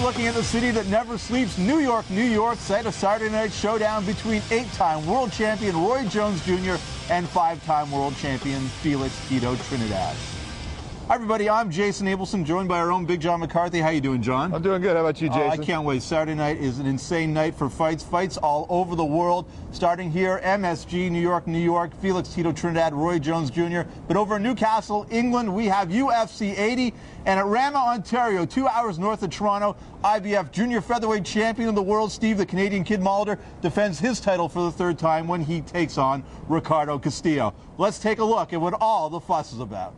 looking at the city that never sleeps, New York, site of Saturday Night Showdown between 8-time world champion Roy Jones Jr. and 5-time world champion Felix Tito Trinidad. Hi, everybody. I'm Jason Abelson, joined by our own Big John McCarthy. How you doing, John? I'm doing good. How about you, Jason? I can't wait. Saturday night is an insane night for fights. Fights all over the world. Starting here, MSG, New York, Felix Tito Trinidad, Roy Jones Jr. But over in Newcastle, England, we have UFC 80. And at Rama, Ontario, 2 hours north of Toronto, IBF junior featherweight champion of the world, Steve the Canadian Kid Mulder, defends his title for the third time when he takes on Ricardo Castillo. Let's take a look at what all the fuss is about.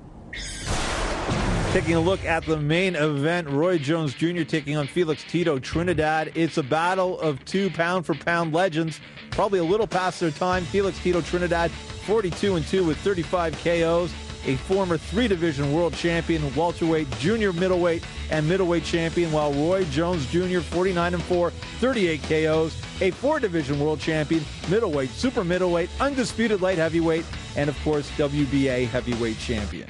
Taking a look at the main event, Roy Jones Jr. taking on Felix Tito Trinidad. It's a battle of two pound-for-pound legends, probably a little past their time. Felix Tito Trinidad, 42-2 with 35 KOs, a former three-division world champion, welterweight, junior middleweight, and middleweight champion, while Roy Jones Jr., 49-4, 38 KOs, a four-division world champion, middleweight, super middleweight, undisputed light heavyweight, and, of course, WBA heavyweight champion.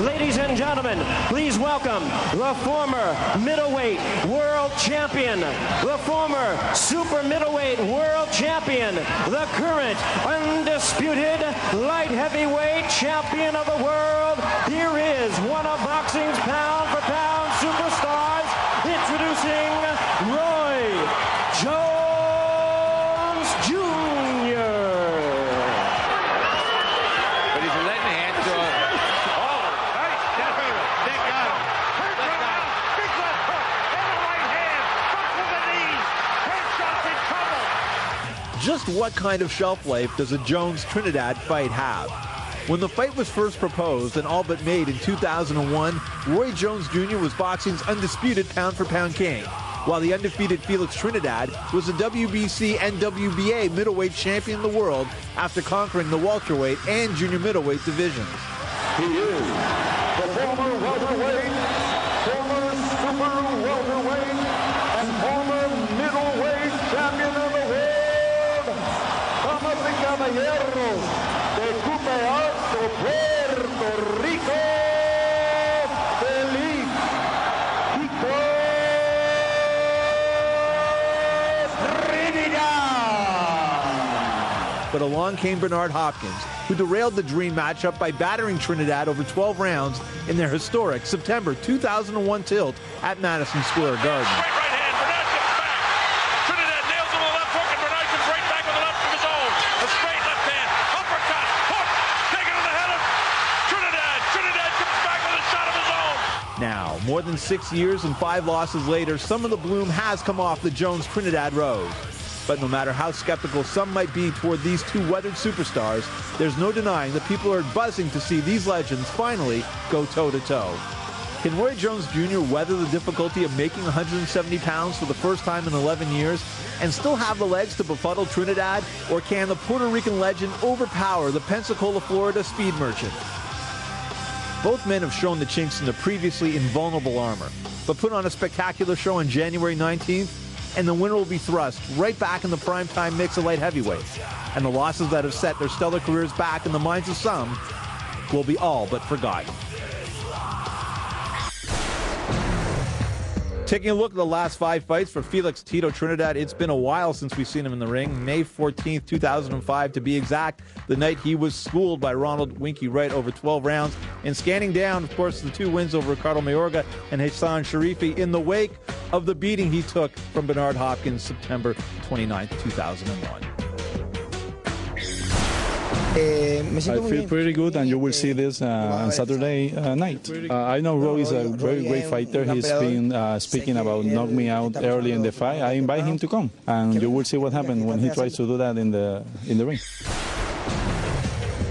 Ladies and gentlemen, please welcome the former middleweight world champion, the former super middleweight world champion, the current undisputed light heavyweight champion of the world. Here is one of boxing's pound-for-pound superstars, introducing Roy Jones Jr. But he's letting the hand to him. Just what kind of shelf life does a Jones-Trinidad fight have? When the fight was first proposed and all but made in 2001, Roy Jones Jr. was boxing's undisputed pound-for-pound king, while the undefeated Felix Trinidad was the WBC and WBA middleweight champion of the world after conquering the welterweight and junior middleweight divisions. He is the former welterweight, former super welterweight, and former middleweight champion of the world. Damas y caballeros, de Cupe Alto, Puerto Rico, Felix Tito Trinidad. But along came Bernard Hopkins, who derailed the dream matchup by battering Trinidad over 12 rounds in their historic September 2001 tilt at Madison Square Garden. Right hand, Bernard comes back. Trinidad nails him with a left hook, and Bernard comes right back with a left of his own. A straight left hand, uppercut, hook, taken to the head of Trinidad. Trinidad comes back with a shot of his own. Now, more than 6 years and 5 losses later, some of the bloom has come off the Jones-Trinidad rose. But no matter how skeptical some might be toward these two weathered superstars, there's no denying that people are buzzing to see these legends finally go toe-to-toe. Can Roy Jones Jr. weather the difficulty of making 170 pounds for the first time in 11 years and still have the legs to befuddle Trinidad? Or can the Puerto Rican legend overpower the Pensacola, Florida speed merchant? Both men have shown the chinks in the previously invulnerable armor, but put on a spectacular show on January 19th, and the winner will be thrust right back in the primetime mix of light heavyweights. And the losses that have set their stellar careers back in the minds of some will be all but forgotten. Taking a look at the last 5 fights for Felix Tito Trinidad, it's been a while since we've seen him in the ring. May 14th, 2005 to be exact, the night he was schooled by Ronald Winky Wright over 12 rounds. And scanning down, of course, the 2 wins over Ricardo Mayorga and Hassan Sharifi in the wake of the beating he took from Bernard Hopkins September 29th, 2001. I feel pretty good, and you will see this on Saturday night. I know Roy is a very great fighter. He's been speaking about knock me out early in the fight. I invite him to come, and you will see what happens when he tries to do that in the ring.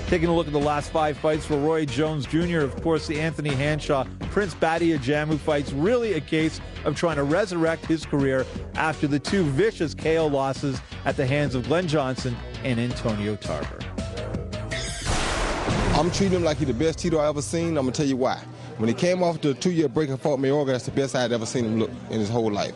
Taking a look at the last 5 fights for Roy Jones Jr., of course, the Anthony Hanshaw, Prince Badia Jamu fights, really a case of trying to resurrect his career after the 2 vicious KO losses at the hands of Glenn Johnson and Antonio Tarver. I'm treating him like he's the best Tito I ever seen. I'm going to tell you why. When he came off the 2-year break and fought Mayorga, that's the best I had ever seen him look in his whole life.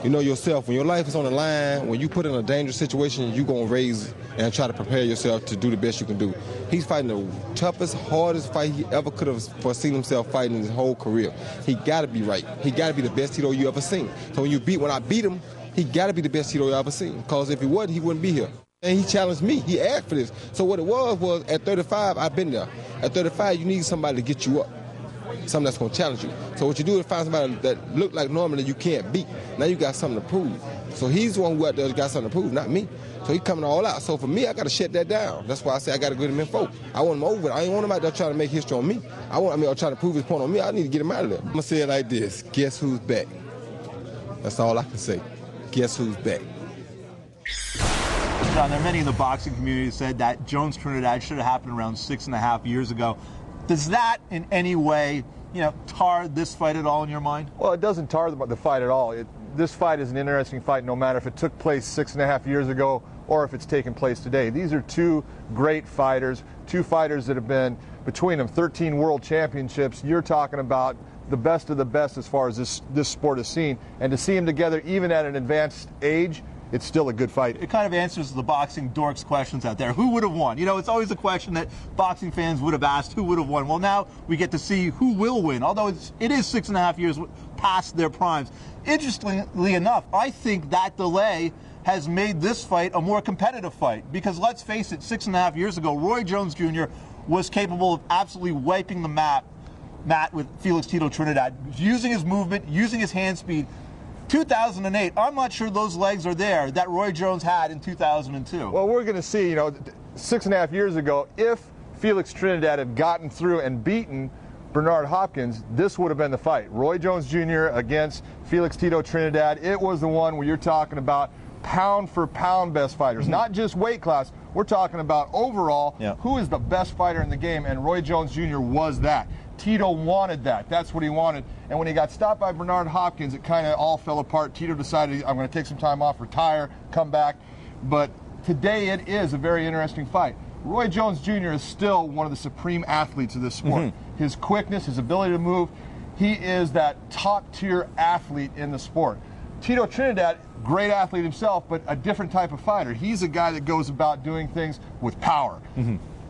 You know yourself, when your life is on the line, when you put in a dangerous situation, you're going to raise and try to prepare yourself to do the best you can do. He's fighting the toughest, hardest fight he ever could have foreseen himself fighting in his whole career. He got to be right. He got to be the best Tito you ever seen. So when I beat him, he got to be the best Tito you ever seen. Because if he wasn't, he wouldn't be here. And he challenged me. He asked for this. So what it was at 35, I've been there. At 35, you need somebody to get you up. Something that's going to challenge you. So what you do is find somebody that look like normally you can't beat. Now you got something to prove. So he's the one who out there got something to prove, not me. So he's coming all out. So for me, I got to shut that down. That's why I say I got to get him in folk. I want him over it. I ain't want him out there trying to make history on me. I'm trying to prove his point on me. I need to get him out of there. I'm going to say it like this. Guess who's back? That's all I can say. Guess who's back? John, there are many in the boxing community who said that Jones-Trinidad should have happened around 6.5 years ago. Does that in any way, tar this fight at all in your mind? Well, it doesn't tar the fight at all. This fight is an interesting fight no matter if it took place 6.5 years ago or if it's taking place today. These are two great fighters, two fighters that have been, between them, 13 world championships. You're talking about the best of the best as far as this sport is seen. And to see them together, even at an advanced age, it's still a good fight. It kind of answers the boxing dorks questions out there. Who would have won? It's always a question that boxing fans would have asked, who would have won? Well, now we get to see who will win, although it is 6.5 years past their primes. Interestingly enough, I think that delay has made this fight a more competitive fight because let's face it, 6.5 years ago, Roy Jones Jr. was capable of absolutely wiping the mat with Felix Tito Trinidad, using his movement, using his hand speed. 2008, I'm not sure those legs are there that Roy Jones had in 2002. Well, we're going to see, 6.5 years ago, if Felix Trinidad had gotten through and beaten Bernard Hopkins, this would have been the fight. Roy Jones Jr. against Felix Tito Trinidad. It was the one where you're talking about pound for pound best fighters, not just weight class. We're talking about overall, who is the best fighter in the game, and Roy Jones Jr. was that. Tito wanted that. That's what he wanted. And when he got stopped by Bernard Hopkins, it kind of all fell apart. Tito decided, I'm going to take some time off, retire, come back. But today it is a very interesting fight. Roy Jones Jr. is still one of the supreme athletes of this sport. His quickness, his ability to move, he is that top-tier athlete in the sport. Tito Trinidad, great athlete himself, but a different type of fighter. He's a guy that goes about doing things with power.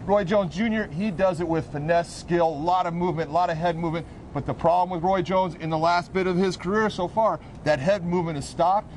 Roy Jones Jr., he does it with finesse, skill, a lot of movement, a lot of head movement. But the problem with Roy Jones in the last bit of his career so far, that head movement has stopped.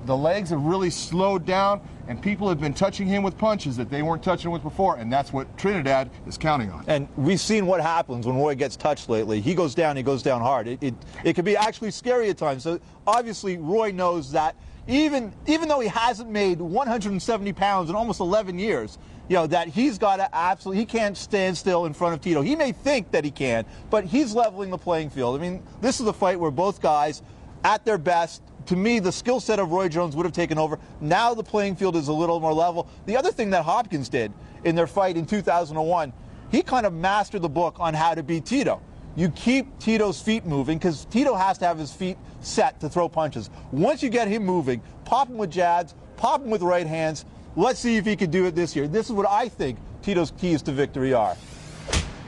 The legs have really slowed down, and people have been touching him with punches that they weren't touching with before, and that's what Trinidad is counting on. And we've seen what happens when Roy gets touched lately. He goes down hard. It can be actually scary at times. So obviously Roy knows that even though he hasn't made 170 pounds in almost 11 years, that he's got to he can't stand still in front of Tito. He may think that he can, but he's leveling the playing field. I mean, this is a fight where both guys, at their best, to me, the skill set of Roy Jones would have taken over. Now the playing field is a little more level. The other thing that Hopkins did in their fight in 2001, he kind of mastered the book on how to beat Tito. You keep Tito's feet moving because Tito has to have his feet set to throw punches. Once you get him moving, pop him with jabs, pop him with right hands. Let's see if he can do it this year. This is what I think Tito's keys to victory are.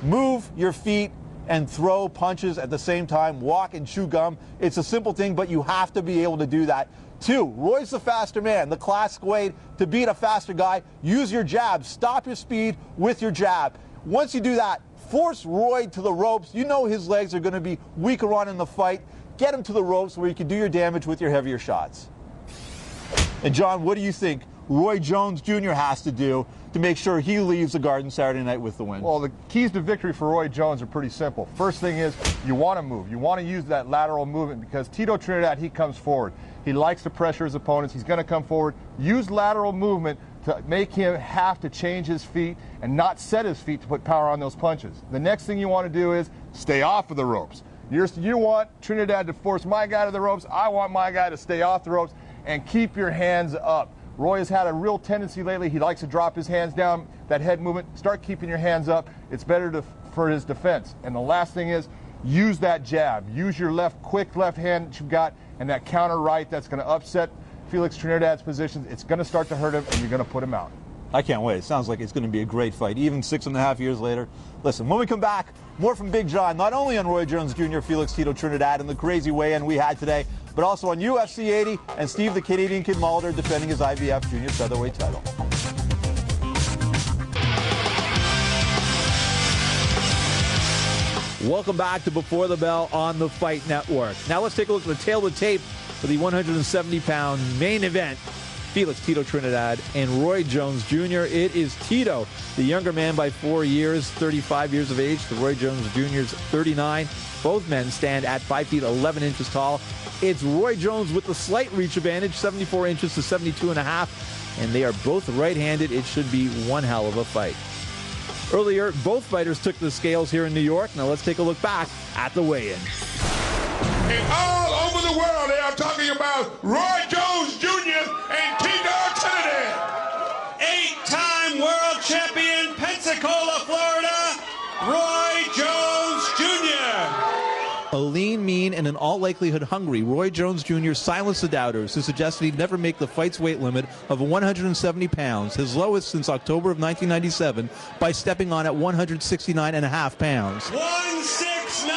Move your feet and throw punches at the same time, walk and chew gum. It's a simple thing, but you have to be able to do that. 2, Roy's the faster man. The classic way to beat a faster guy, use your jab. Stop your speed with your jab. Once you do that, force Roy to the ropes. You know his legs are going to be weaker on in the fight. Get him to the ropes where you can do your damage with your heavier shots. And John, what do you think Roy Jones Jr. has to do to make sure he leaves the Garden Saturday night with the win? Well, the keys to victory for Roy Jones are pretty simple. First thing is you want to move. You want to use that lateral movement because Tito Trinidad, he comes forward. He likes to pressure his opponents. He's going to come forward. Use lateral movement to make him have to change his feet and not set his feet to put power on those punches. The next thing you want to do is stay off of the ropes. You want Trinidad to force my guy to the ropes. I want my guy to stay off the ropes and keep your hands up. Roy has had a real tendency lately. He likes to drop his hands down, that head movement. Start keeping your hands up. It's better for his defense. And the last thing is use that jab. Use your quick left hand that you've got and that counter right that's going to upset Felix Trinidad's positions. It's going to start to hurt him, and you're going to put him out. I can't wait. It sounds like it's going to be a great fight, even 6.5 years later. Listen, when we come back, more from Big John, not only on Roy Jones Jr., Felix Tito Trinidad, and the crazy weigh-in we had today, but also on UFC 80, and Steve the Canadian Kid Mulder defending his IBF junior featherweight title. Welcome back to Before the Bell on the Fight Network. Now let's take a look at the tail of the tape for the 170-pound main event. Felix Tito Trinidad and Roy Jones Jr. It is Tito, the younger man by 4 years, 35 years of age. The Roy Jones Jr. is 39. Both men stand at 5 feet 11 inches tall. It's Roy Jones with the slight reach advantage, 74 inches to 72.5, and they are both right-handed. It should be one hell of a fight. Earlier, both fighters took the scales here in New York. Now let's take a look back at the weigh-in. And all over the world, they are talking about Roy Jones Jr. and Tito Trinidad. 8-time world champion, Pensacola, Florida, Roy Jones Jr. A lean, mean, and in all likelihood hungry, Roy Jones Jr. silenced the doubters who suggested he'd never make the fight's weight limit of 170 pounds, his lowest since October of 1997, by stepping on at 169.5 pounds. 169.5.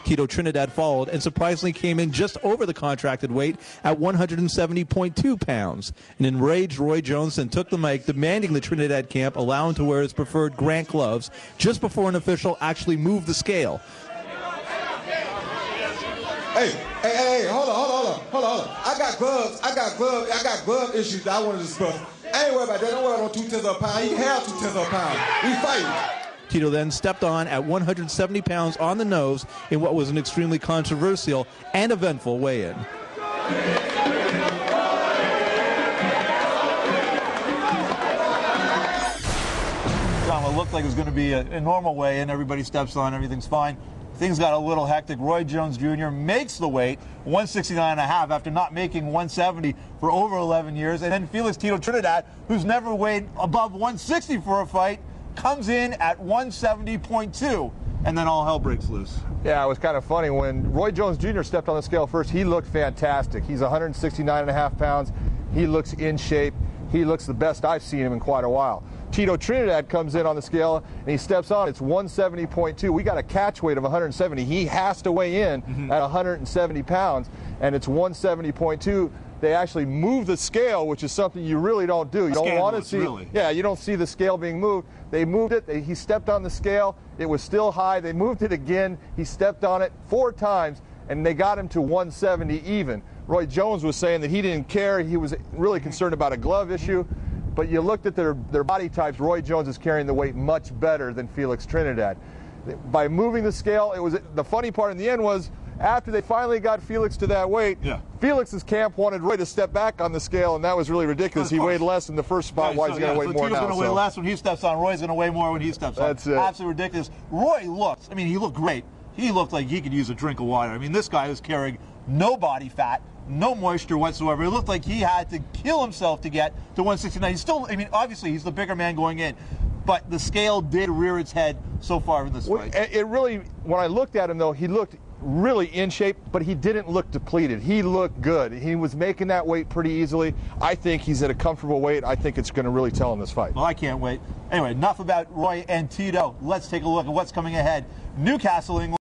Tito Trinidad followed and surprisingly came in just over the contracted weight at 170.2 pounds. An enraged Roy Jones then took the mic, demanding the Trinidad camp allow him to wear his preferred Grant gloves just before an official actually moved the scale. Hey, hold on. I got glove issues that I want to discuss. I ain't worried about that. Don't worry about 2 tenths of a pound. He can have 2 tenths of a pound. We fighting. Tito then stepped on at 170 pounds on the nose in what was an extremely controversial and eventful weigh-in. John, what looked like it was going to be a normal weigh-in, everybody steps on, everything's fine. Things got a little hectic. Roy Jones Jr. makes the weight, 169.5, after not making 170 for over 11 years. And then Felix Tito Trinidad, who's never weighed above 160 for a fight, comes in at 170.2, and then all hell breaks loose. Yeah, it was kind of funny. When Roy Jones Jr. stepped on the scale first, he looked fantastic. He's 169.5 pounds. He looks in shape. He looks the best I've seen him in quite a while. Tito Trinidad comes in on the scale, and he steps on. It's 170.2. We got a catch weight of 170. He has to weigh in at 170 pounds, and it's 170.2. They actually move the scale, which is something you really don't do. You don't want to see. Really. Yeah, you don't see the scale being moved. They moved it. He stepped on the scale. It was still high. They moved it again. He stepped on it 4 times, and they got him to 170 even. Roy Jones was saying that he didn't care. He was really concerned about a glove issue. But you looked at their body types. Roy Jones is carrying the weight much better than Felix Trinidad. By moving the scale, it was the funny part in the end was, after they finally got Felix to that weight, Felix's camp wanted Roy to step back on the scale, and that was really ridiculous. He weighed less in the first spot. Why he's going to weigh more now? Tito's going to weigh less when he steps on. Roy's going to weigh more when he steps on. That's it. Absolutely ridiculous. Roy looked, he looked great. He looked like he could use a drink of water. This guy was carrying no body fat, no moisture whatsoever. It looked like he had to kill himself to get to 169. He's still, obviously he's the bigger man going in, but the scale did rear its head so far in this fight. It really, when I looked at him though, he looked really in shape, but he didn't look depleted. He looked good. He was making that weight pretty easily. I think he's at a comfortable weight. I think it's going to really tell in this fight. Well, I can't wait. Anyway, enough about Roy and Tito. Let's take a look at what's coming ahead. Newcastle, England.